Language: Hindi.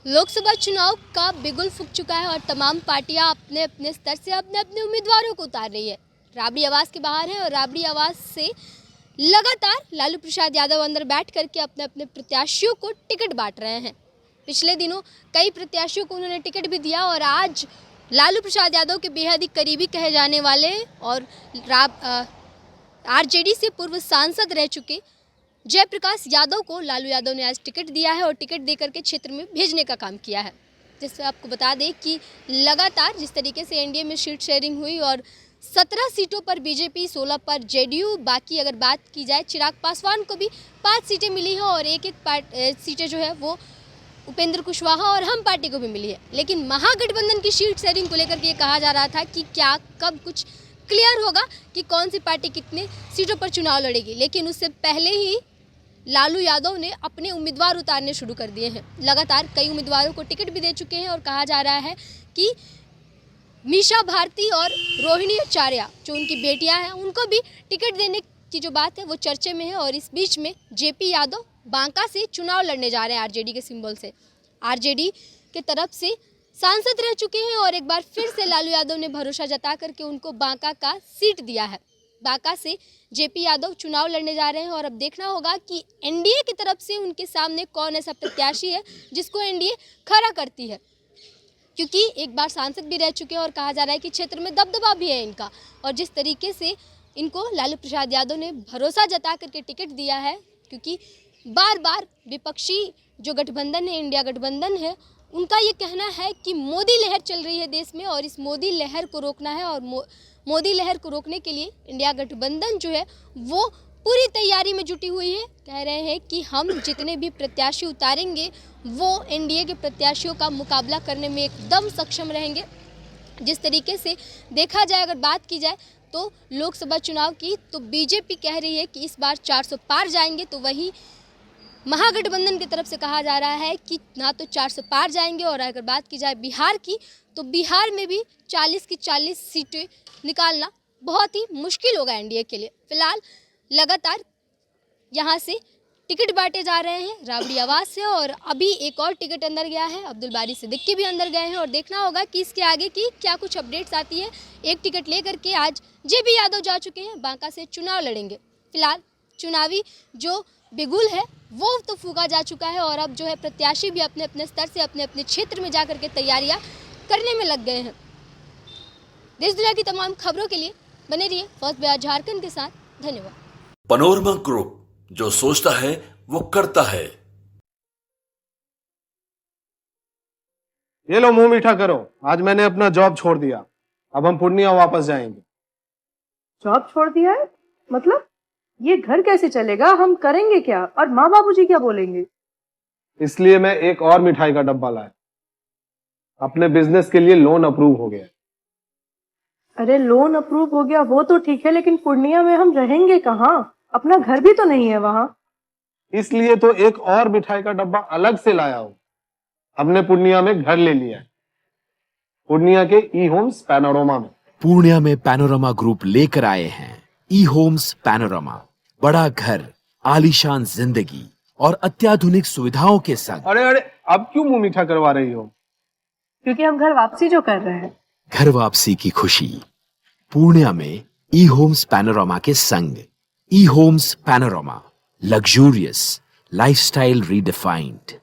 लोकसभा चुनाव का बिगुल फूंक चुका है और तमाम पार्टियां अपने अपने स्तर से अपने अपने उम्मीदवारों को उतार रही है। राबड़ी आवास के बाहर है और राबड़ी आवास से लगातार लालू प्रसाद यादव अंदर बैठ करके अपने अपने प्रत्याशियों को टिकट बांट रहे हैं। पिछले दिनों कई प्रत्याशियों को उन्होंने टिकट भी दिया और आज लालू प्रसाद यादव के बेहद ही करीबी कहे जाने वाले और आरजेडी से पूर्व सांसद रह चुके जयप्रकाश यादव को लालू यादव ने आज टिकट दिया है और टिकट देकर के क्षेत्र में भेजने का काम किया है। जिससे आपको बता दें कि लगातार जिस तरीके से एनडीए में सीट शेयरिंग हुई और 17 सीटों पर बीजेपी, 16 पर जेडीयू, बाकी अगर बात की जाए चिराग पासवान को भी 5 सीटें मिली हैं और एक सीटें जो है वो उपेंद्र कुशवाहा और हम पार्टी को भी मिली है। लेकिन महागठबंधन की सीट शेयरिंग को लेकर के ये कहा जा रहा था कि क्या कब कुछ क्लियर होगा कि कौन सी पार्टी कितने सीटों पर चुनाव लड़ेगी। लेकिन उससे पहले ही लालू यादव ने अपने उम्मीदवार उतारने शुरू कर दिए हैं। लगातार कई उम्मीदवारों को टिकट भी दे चुके हैं और कहा जा रहा है कि मीशा भारती और रोहिणी आचार्य जो उनकी बेटियां हैं उनको भी टिकट देने की जो बात है वो चर्चे में है। और इस बीच में जेपी यादव बांका से चुनाव लड़ने जा रहे हैं आरजेडी के सिंबल से। आरजेडी के तरफ से सांसद रह चुके हैं और एक बार फिर से लालू यादव ने भरोसा जता करके उनको बांका का सीट दिया है। बांका से जेपी यादव चुनाव लड़ने जा रहे हैं और अब देखना होगा कि एनडीए की तरफ से उनके सामने कौन ऐसा प्रत्याशी है जिसको एनडीए खड़ा करती है, क्योंकि एक बार सांसद भी रह चुके हैं और कहा जा रहा है कि क्षेत्र में दबदबा भी है इनका। और जिस तरीके से इनको लालू प्रसाद यादव ने भरोसा जता करके टिकट दिया है, क्योंकि बार बार विपक्षी जो गठबंधन है, इंडिया गठबंधन है, उनका ये कहना है कि मोदी लहर चल रही है देश में और इस मोदी लहर को रोकना है। और मोदी लहर को रोकने के लिए इंडिया गठबंधन जो है वो पूरी तैयारी में जुटी हुई है। कह रहे हैं कि हम जितने भी प्रत्याशी उतारेंगे वो एनडीए के प्रत्याशियों का मुकाबला करने में एकदम सक्षम रहेंगे। जिस तरीके से देखा जाए, अगर बात की जाए तो लोकसभा चुनाव की, तो बीजेपी कह रही है कि इस बार 400 पार जाएंगे, तो वही महागठबंधन की तरफ से कहा जा रहा है कि ना तो 400 पार जाएंगे। और अगर बात की जाए बिहार की, तो बिहार में भी 40 की 40 सीटें निकालना बहुत ही मुश्किल होगा एनडीए के लिए। फिलहाल लगातार यहाँ से टिकट बांटे जा रहे हैं राबड़ी आवास से और अभी एक और टिकट अंदर गया है, अब्दुल बारी सिद्दीकी भी अंदर गए हैं और देखना होगा कि इसके आगे की क्या कुछ अपडेट्स आती है। एक टिकट लेकर के आज जेपी यादव जा चुके हैं, बांका से चुनाव लड़ेंगे। फिलहाल चुनावी जो बिगुल है वो तो फूका जा चुका है और अब जो है प्रत्याशी भी अपने अपने स्तर से अपने अपने क्षेत्र में जाकर के तैयारियां करने में लग गए हैं। देश दुनिया की तमाम खबरों के लिए बने रहिए फर्स्ट बिहार झारखंड के साथ। धन्यवाद। पनोरमा ग्रुप, जो सोचता है वो करता है। ये लो, मुंह मीठा करो। आज मैंने अपना जॉब छोड़ दिया, अब हम पूर्णिया वापस जाएंगे। जॉब छोड़ दिया है? मतलब ये घर कैसे चलेगा? हम करेंगे क्या? और माँ बाबूजी क्या बोलेंगे? इसलिए मैं एक और मिठाई का डब्बा लाया। अपने बिजनेस के लिए लोन अप्रूव हो गया। अरे लोन अप्रूव हो गया वो तो ठीक है, लेकिन पूर्णिया में हम रहेंगे कहाँ? अपना घर भी तो नहीं है वहाँ। इसलिए तो एक और मिठाई का डब्बा अलग से लाया हूँ। हमने पूर्णिया में घर ले लिया है, पूर्णिया के ई होम्स पैनोरमा में। पूर्णिया में पैनोरमा ग्रुप लेकर आए हैं ई होम्स पैनोरमा। बड़ा घर, आलीशान जिंदगी और अत्याधुनिक सुविधाओं के संग। अरे अरे, अब क्यों मुंह मीठा करवा रही हो? क्योंकि हम घर वापसी जो कर रहे हैं। घर वापसी की खुशी पूर्णिया में ई होम्स पैनोरमा के संग। ई Homes Panorama, luxurious lifestyle redefined.